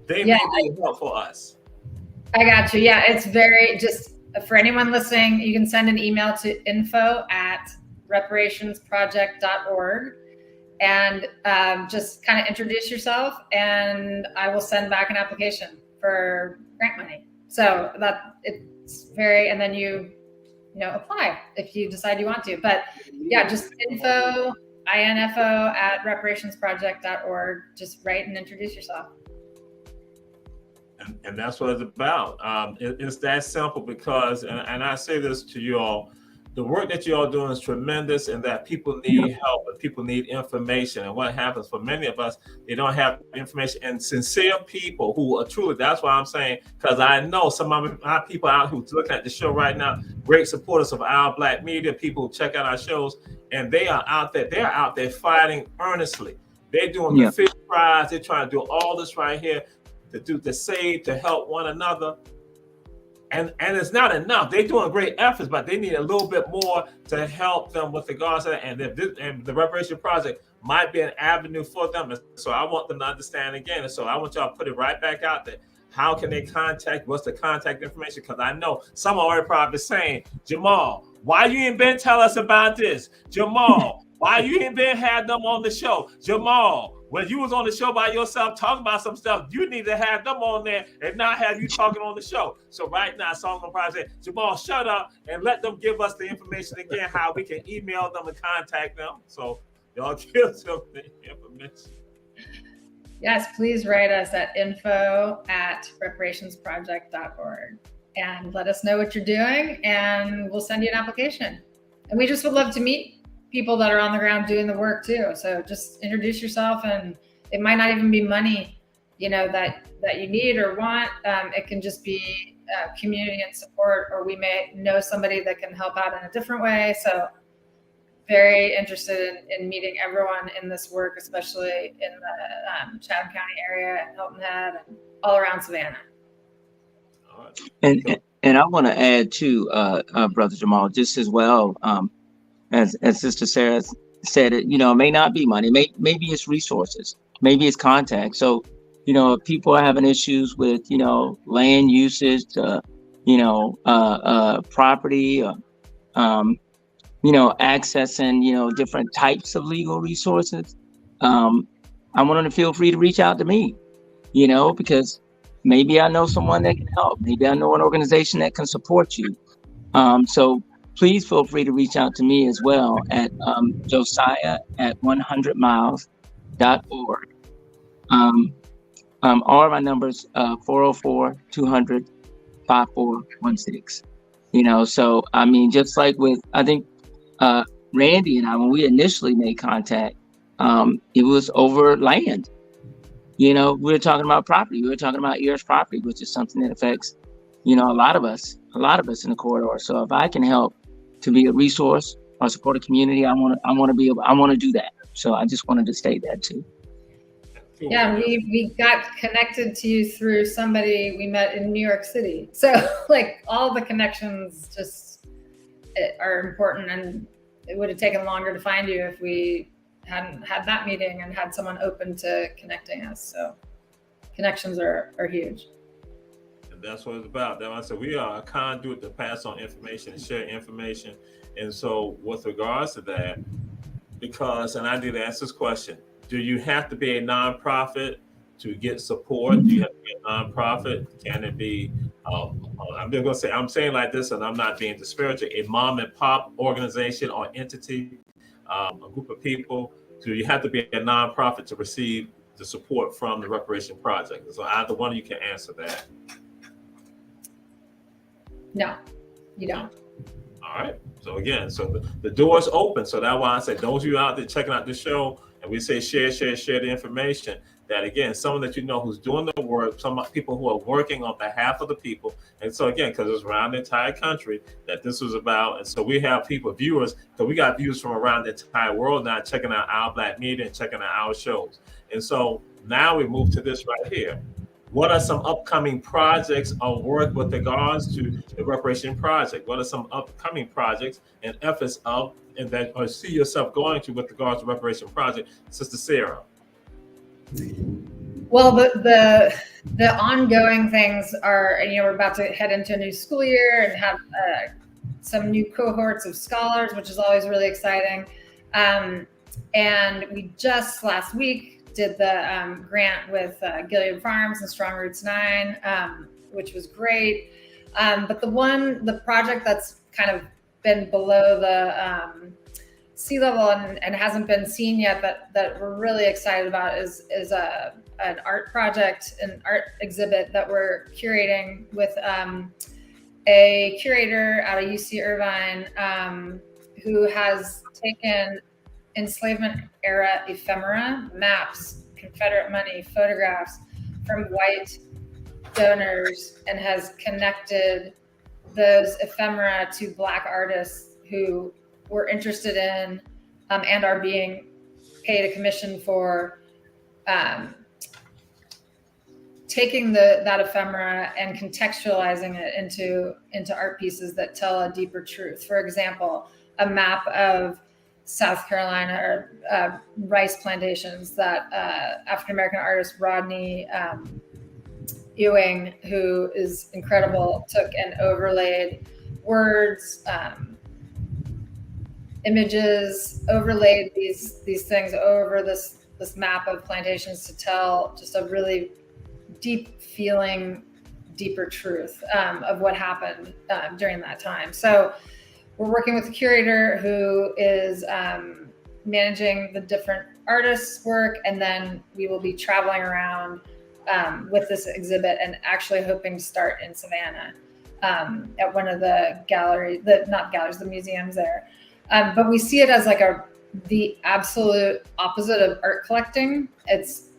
They may be help for us. I got you. Yeah, it's very, just for anyone listening, you can send an email to info@reparationsproject.org and just kind of introduce yourself, and I will send back an application for grant money. So that it's very, and then you apply if you decide you want to. But yeah, just info @reparationsproject.org. Just write and introduce yourself. And that's what it's about. It's that simple, because, and I say this to you all, the work that you all doing is tremendous, and that people need help, and people need information. And what happens for many of us, they don't have information. And sincere people who are truly, that's why I'm saying, because I know some of my people out who's looking at the show right now, great supporters of our Black media, people who check out our shows, and they are out there. They're out there fighting earnestly. They're doing the fish fries. They're trying to do all this right here to save, to help one another. And it's not enough. They're doing great efforts, but they need a little bit more to help them with regards to that. And the Reparation Project might be an avenue for them. And so I want them to understand again. And so I want y'all to put it right back out there. How can they contact? What's the contact information? Because I know some are already probably saying, Jamal, why you ain't been tell us about this? Jamal, why you ain't been had them on the show? Jamal, when you was on the show by yourself talking about some stuff, you need to have them on there and not have you talking on the show. So right now, so I'm gonna probably say, Jamal, shut up and let them give us the information again, how we can email them and contact them. So y'all give them the information. Yes, please write us at info@reparationsproject.org and let us know what you're doing, and we'll send you an application. And we just would love to meet people that are on the ground doing the work too. So just introduce yourself, and it might not even be money, that you need or want. It can just be community and support, or we may know somebody that can help out in a different way. So very interested in meeting everyone in this work, especially in the Chatham County area and Hilton Head and all around Savannah. And I want to add too, Brother Jamal, just as well, as Sister Sarah said, it may not be money, maybe it's resources, maybe it's contact. So if people are having issues with land usage, property, accessing different types of legal resources, I want them to feel free to reach out to me, because maybe I know someone that can help. Maybe I know an organization that can support you. So please feel free to reach out to me as well at josiah@100miles.org. Or my numbers 404-200-5416. So I mean, just like with, I think Randy and I, when we initially made contact, it was over land. We were talking about property. We were talking about ERS property, which is something that affects, a lot of us in the corridor. So if I can help to be a resource or support a community, I want to do that. So I just wanted to state that too. Yeah, we got connected to you through somebody we met in New York City. So like all the connections just are important, and it would have taken longer to find you if we hadn't had that meeting and had someone open to connecting us. So connections are huge. And that's what it's about. That's why I said we are a conduit to pass on information and share information. And so with regards to that, because, and I did ask this question, do you have to be a nonprofit to get support? Do you have to be a nonprofit? Can it be, I'm just gonna say, I'm saying like this, and I'm not being disparaging, a mom and pop organization or entity, a group of people? Do you have to be a nonprofit to receive the support from the Reparation Project? So either one of you can answer that. No, you don't. All right. So again, so the door's open. So that's why I say those of you out there checking out the show, and we say share the information, that again, someone that who's doing the work, some people who are working on behalf of the people. And so again, because it's around the entire country that this was about. And so we have viewers, so we got viewers from around the entire world now checking out our Black media and checking out our shows. And so now we move to this right here. What are some upcoming projects or work with regards to the Reparation Project? What are some upcoming projects and efforts of and that or see yourself going to with regards to Reparation Project, Sister Sarah? Well, the ongoing things are, we're about to head into a new school year and have some new cohorts of scholars, which is always really exciting. And we just last week did the grant with Gilead Farms and Strong Roots 9, which was great. But the project that's kind of been below the sea level and hasn't been seen yet that we're really excited about is an art project, an art exhibit that we're curating with a curator out of UC Irvine who has taken enslavement era ephemera, maps, Confederate money, photographs from white donors and has connected those ephemera to Black artists who were interested in and are being paid a commission for taking that ephemera and contextualizing it into art pieces that tell a deeper truth. For example, a map of South Carolina or rice plantations that African-American artist Rodney Ewing, who is incredible, took and overlaid words, images, overlaid these things over this map of plantations to tell just a really deep feeling, deeper truth of what happened during that time. So we're working with a curator who is managing the different artists' work, and then we will be traveling around with this exhibit and actually hoping to start in Savannah at one of the the museums there. But we see it as like the absolute opposite of art collecting. It's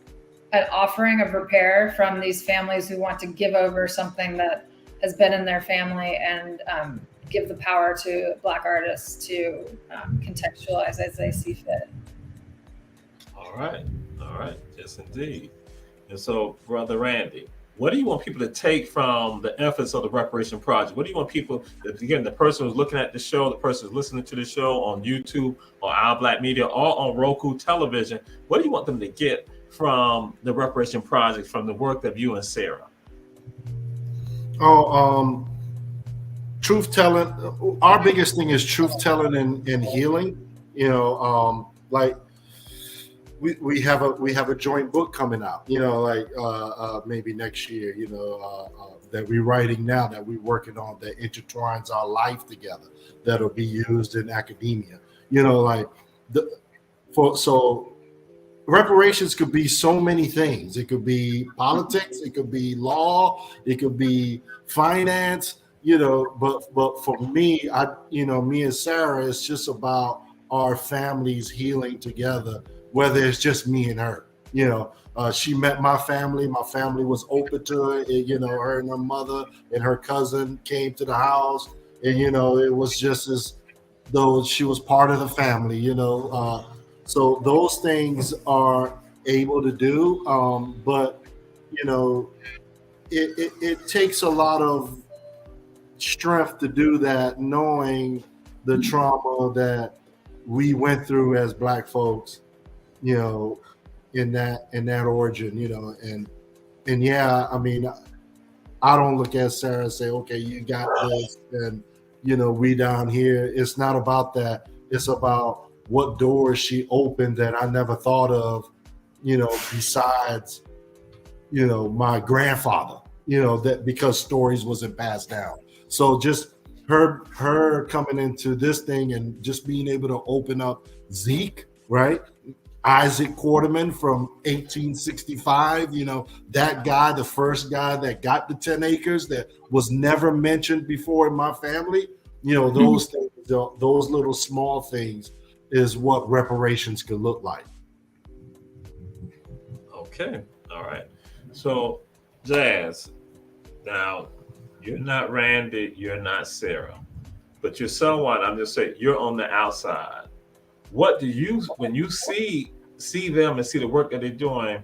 an offering of repair from these families who want to give over something that has been in their family and give the power to Black artists to contextualize as they see fit. All right. Yes, indeed. And so, Brother Randy, what do you want people to take from the efforts of the Reparation Project? What do you want people, again, the person who's looking at the show, the person who's listening to the show on YouTube or Our Black Media or on Roku television, what do you want them to get from the Reparation Project, from the work of you and Sarah? Truth telling. Our biggest thing is truth telling and healing. Like we have a joint book coming out. Maybe next year. That we're writing now, that we're working on, that intertwines our life together. That'll be used in academia. So reparations could be so many things. It could be politics. It could be law. It could be finance. But for me, me and Sarah, it's just about our families healing together, whether it's just me and her. She met my family. My family was open to it. Her and her mother and her cousin came to the house, and it was just as though she was part of the family. So those things are able to do, but it takes a lot of strength to do that, knowing the trauma that we went through as Black folks, in that origin, and yeah, I mean, I don't look at Sarah and say, okay, you got this, and we down here. It's not about that. It's about what doors she opened that I never thought of, besides, my grandfather, that because stories wasn't passed down. So just her coming into this thing and just being able to open up Zeke, right? Isaac Quarterman from 1865, that guy, the first guy that got the 10 acres that was never mentioned before in my family, those things, those little small things is what reparations could look like. Okay. All right. So, Jazz, now you're not Randy, you're not Sarah, but you're someone, I'm just saying, you're on the outside. What do you, when you see them and see the work that they're doing,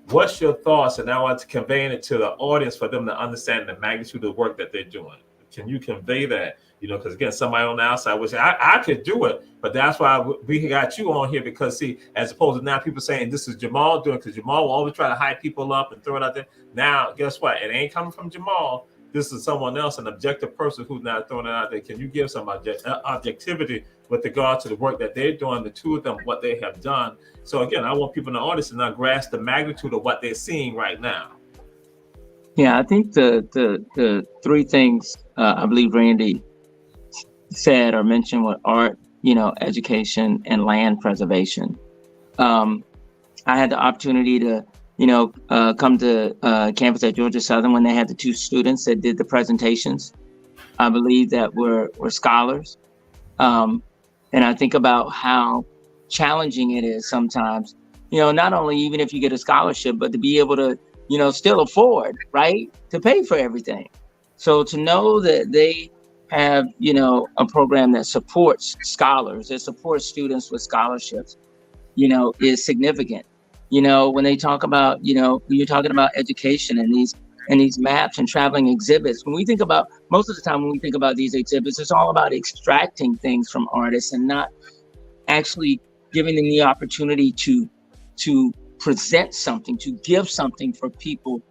what's your thoughts? And I want to convey it to the audience for them to understand the magnitude of the work that they're doing. Can you convey that? Because again, somebody on the outside would say, I could do it, but that's why we got you on here, because see, as opposed to now people saying this is Jamal doing, because Jamal will always try to hype people up and throw it out there. Now, guess what? It ain't coming from Jamal. This is someone else, an objective person who's not throwing it out there. Can you give some objectivity with regard to the work that they're doing, the two of them, what they have done? So again, I want people in the audience to not grasp the magnitude of what they're seeing right now. Yeah, I think the three things I believe Randy said or mentioned were art, education, and land preservation. I had the opportunity to, come to campus at Georgia Southern when they had the two students that did the presentations. I believe that were scholars. And I think about how challenging it is sometimes, not only even if you get a scholarship, but to be able to, still afford, right, to pay for everything. So to know that they have, a program that supports scholars, that supports students with scholarships, is significant. When they talk about, when you're talking about education and these maps and traveling exhibits, when we think about, most of the time when we think about these exhibits, it's all about extracting things from artists and not actually giving them the opportunity to present something, to give something for people,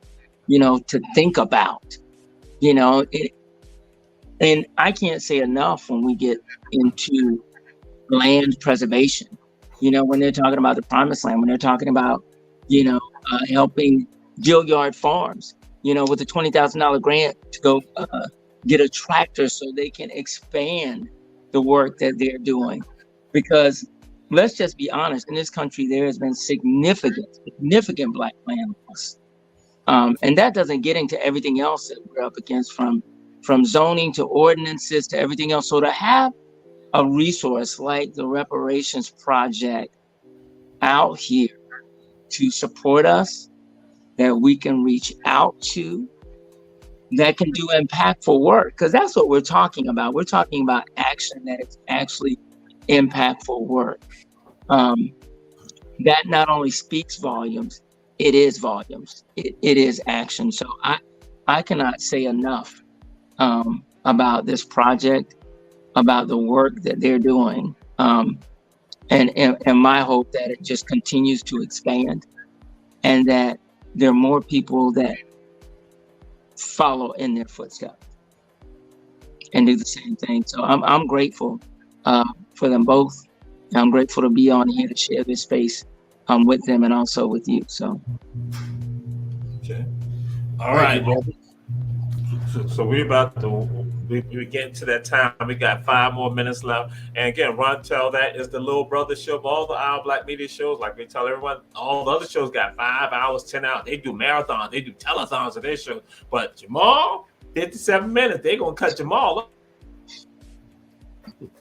to think about, and I can't say enough when we get into land preservation, when they're talking about the promised land, when they're talking about, helping Gilliard Farms, with a $20,000 grant to go get a tractor so they can expand the work that they're doing. Because let's just be honest, in this country, there has been significant Black land loss. And that doesn't get into everything else that we're up against, from zoning to ordinances to everything else. So to have a resource like the Reparations Project out here to support us, that we can reach out to, that can do impactful work, because that's what we're talking about. We're talking about action that is actually impactful work. That not only speaks volumes, it is volumes. It is action. So I cannot say enough about this project, about the work that they're doing, and my hope that it just continues to expand, and that there are more people that follow in their footsteps and do the same thing. So I'm grateful for them both. I'm grateful to be on here to share this space with them and also with you. So, okay, all right. So we're about to we're getting to that time. We got 5 more minutes left. And again, Ron Tell, that is the little brother show of all the Our Black Media shows. Like we tell everyone, all the other shows got 5 hours, 10 hours. They do marathons, they do telethons of their show. But Jamal, 57 minutes. They're gonna cut Jamal up.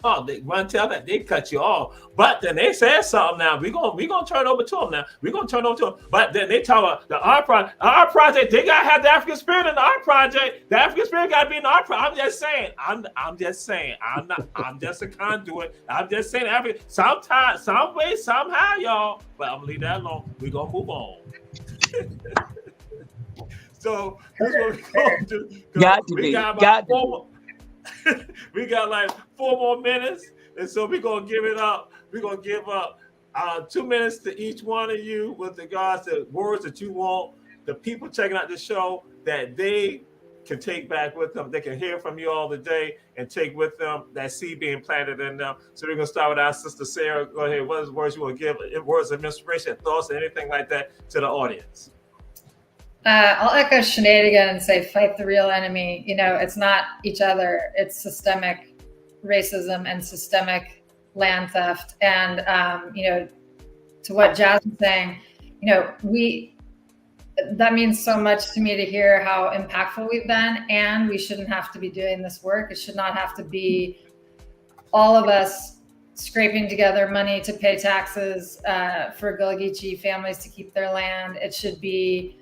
Oh, they Ron Tell that they cut you off, but then they said something. Now we gonna turn over to them. Now we're gonna turn over to them. But then they talk about the art project. They gotta have the African spirit in the art project. The African spirit gotta be in the art project. I'm just saying. I'm just saying. I'm just a conduit. I'm just saying. African. Sometimes, some way, somehow, y'all. But I'm gonna leave that alone. We gonna move on. So here's what we gonna do. We got like 4 more minutes, and so we're gonna give it up. We're gonna give up 2 minutes to each one of you with regards to words that you want the people checking out the show that they can take back with them. They can hear from you all the day and take with them that seed being planted in them. So we're gonna start with our sister Sarah. Go ahead. What is words you want to give? Words of inspiration, thoughts, or anything like that to the audience? I'll echo Sinead again and say, fight the real enemy. It's not each other. It's systemic racism and systemic land theft. And, to what Jazz was saying, that means so much to me to hear how impactful we've been, and we shouldn't have to be doing this work. It should not have to be all of us scraping together money to pay taxes for Gullah Geechee families to keep their land. It should be,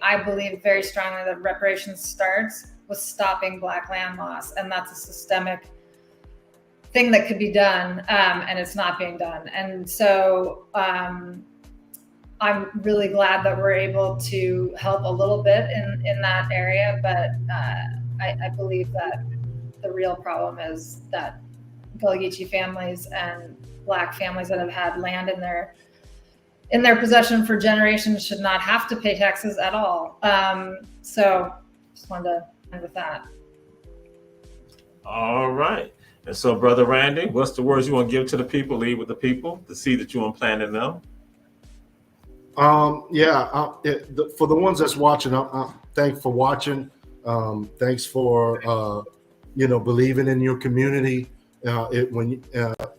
I believe very strongly that reparations starts with stopping Black land loss. And that's a systemic thing that could be done, and it's not being done. And so I'm really glad that we're able to help a little bit in that area, but I believe that the real problem is that Gullah Geechee families and Black families that have had land in their possession for generations should not have to pay taxes at all. So just wanted to end with that. All right. And so, Brother Randy, what's the words you want to give to the people, lead with the people, the seed that you want to plant in them? For the ones that's watching, thanks for watching. Thanks for believing in your community.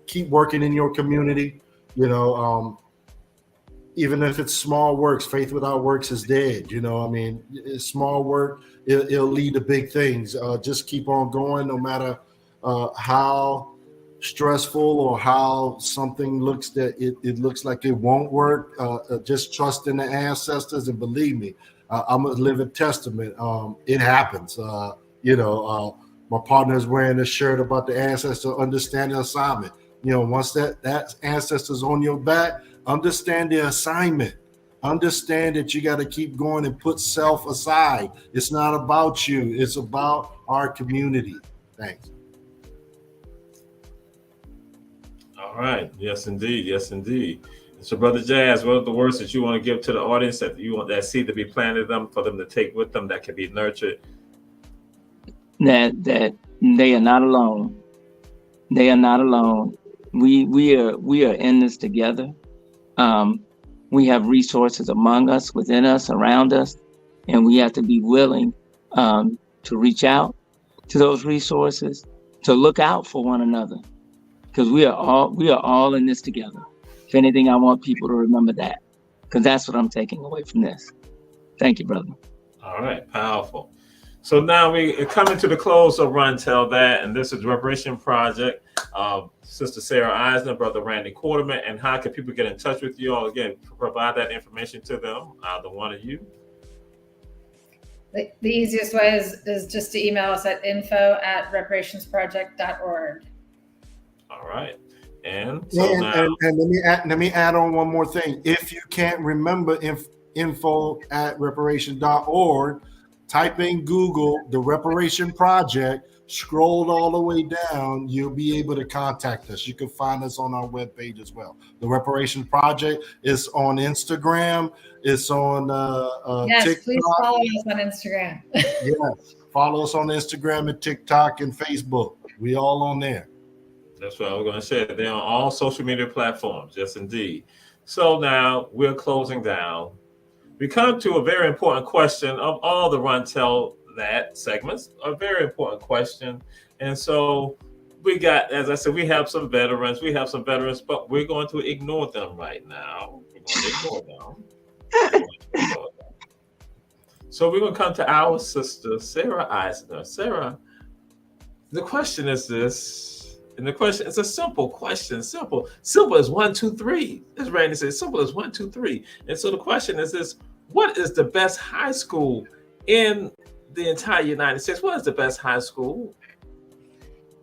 Keep working in your community. Even if it's small works, faith without works is dead. It's small work. It'll lead to big things. Just keep on going, no matter how stressful or how something looks that it looks like it won't work. Just trust in the ancestors, and believe me, I'm a living testament. It happens. My partner is wearing a shirt about the ancestor understanding assignment. Once that ancestor's on your back, understand the assignment. Understand that you got to keep going and put self aside. It's not about you. It's about our community. Thanks. All right. Yes, indeed. Yes, indeed. So, Brother Jazz, what are the words that you want to give to the audience that you want that seed to be planted them, for them to take with them, that can be nurtured? That they are not alone. They are not alone. We are in this together. We have resources among us, within us, around us, and we have to be willing to reach out to those resources, to look out for one another, because we are all in this together. If anything, I want people to remember that, because that's what I'm taking away from this. Thank you, brother. All right, powerful. So now we are coming to the close of Run Tell That, and this is the Reparation Project. Sister Sarah Eisner, Brother Randy Quarterman, and how can people get in touch with you all? Again, provide that information to them, either one of you. The easiest way is just to email us at info@reparationsproject.org. All right. And so and let me add on one more thing. If you can't remember info@reparation.org, type in Google the Reparation Project, scroll all the way down, you'll be able to contact us. You can find us on our webpage as well. The Reparation Project is on Instagram. It's on yes, TikTok. Please follow us on Instagram. Yes, follow us on Instagram and TikTok and Facebook. We all on there. That's what I was going to say. They're on all social media platforms. Yes, indeed. So now we're closing down. We come to a very important question of all the Run Tell That segments, a very important question. And so we got, as I said, we have some veterans, but we're going to ignore them right now. We're going to ignore them. So we're going to come to our sister, Sarah Eisner. Sarah, the question is this. And the question is a simple question. Simple as 1, 2, 3. As Randy said, simple as 1, 2, 3. And so the question is this: what is the best high school in the entire United States? What is the best high school?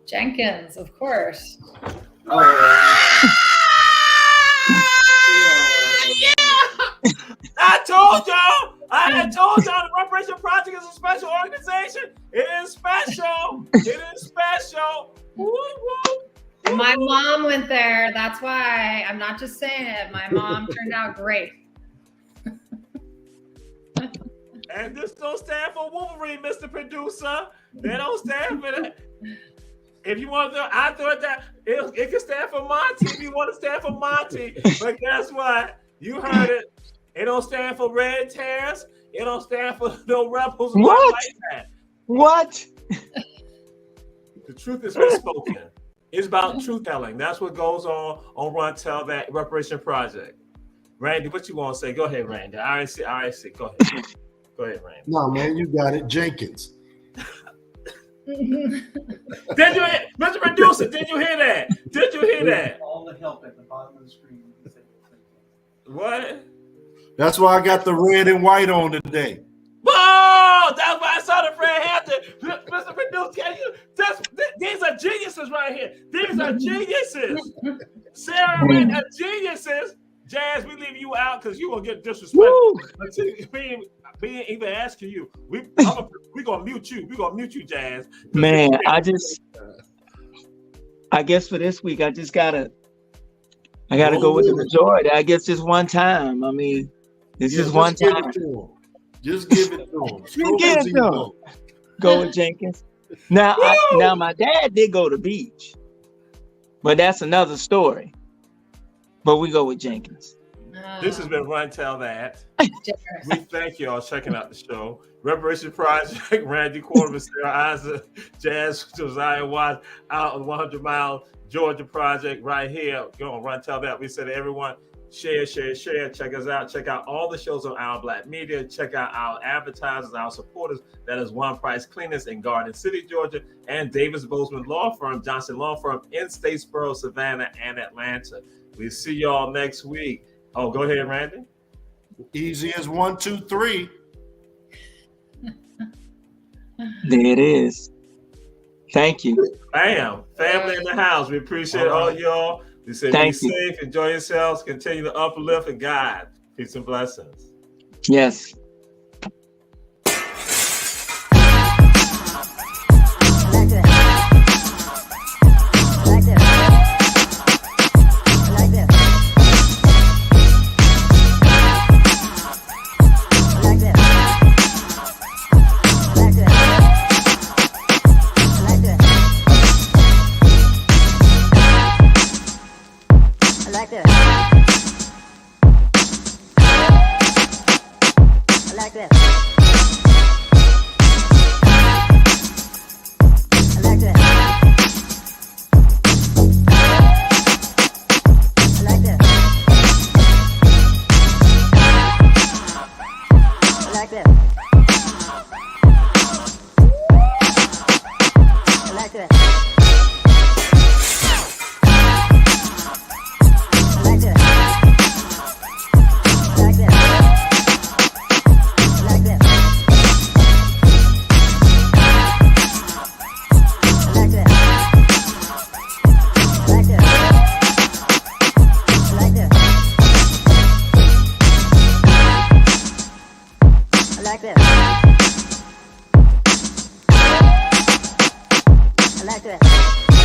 Jenkins, of course. I told y'all the Reparation Project is a special organization. It is special. Woo, woo. My mom went there. That's why. I'm not just saying it. My mom turned out great. And this don't stand for Wolverine, Mr. Producer. They don't stand for that. If you want to, I thought that it can stand for Monty if you want to stand for Monty. But guess what? You heard it. It don't stand for Red Terrors. It don't stand for no rebels. What? Like that. What? The truth is been spoken. It's about truth telling. That's what goes on Run Tell That Reparation Project. Randy, what you want to say? Go ahead, Randy. I see. Go ahead. Go ahead, Randy. No, man, you got it. Jenkins. Did you hear, Mr. Producer, did you hear that? All the help at the bottom of the screen. What? That's why I got the red and white on today. Whoa! That's why I saw the Fred Hampton. Mr. Producer, these are geniuses right here. These are geniuses. Sarah and Randy are geniuses. Jazz, we leave you out because you gonna get disrespected. Woo! We ain't even asking you. We gonna mute you. We gonna mute you, Jazz. Man, I guess for this week, I gotta go with the majority. I guess just one time. I mean, this is one time. Just give it to him. Give it to him. Go with Jenkins. Now my dad did go to the beach, but that's another story. But we go with Jenkins. This has been Run Tell That. We thank you all checking out the show. Reparations Project, Randy Quarterman, Sarah Isaac, Jazz, Josiah Watts, out on 100 Mile Georgia Project right here. Go on, Run Tell That. We said to everyone, share. Check us out. Check out all the shows on Our Black Media. Check out our advertisers, our supporters. That is One Price Cleaners in Garden City, Georgia, and Davis Bozeman Law Firm, Johnson Law Firm in Statesboro, Savannah, and Atlanta. We'll see y'all next week. Oh, go ahead, Randy. Easy as 1, 2, 3. There it is. Thank you. Bam. Family in the house. We appreciate all y'all. We say be safe, enjoy yourselves, continue to uplift and guide. Peace and blessings. Yes. I like that.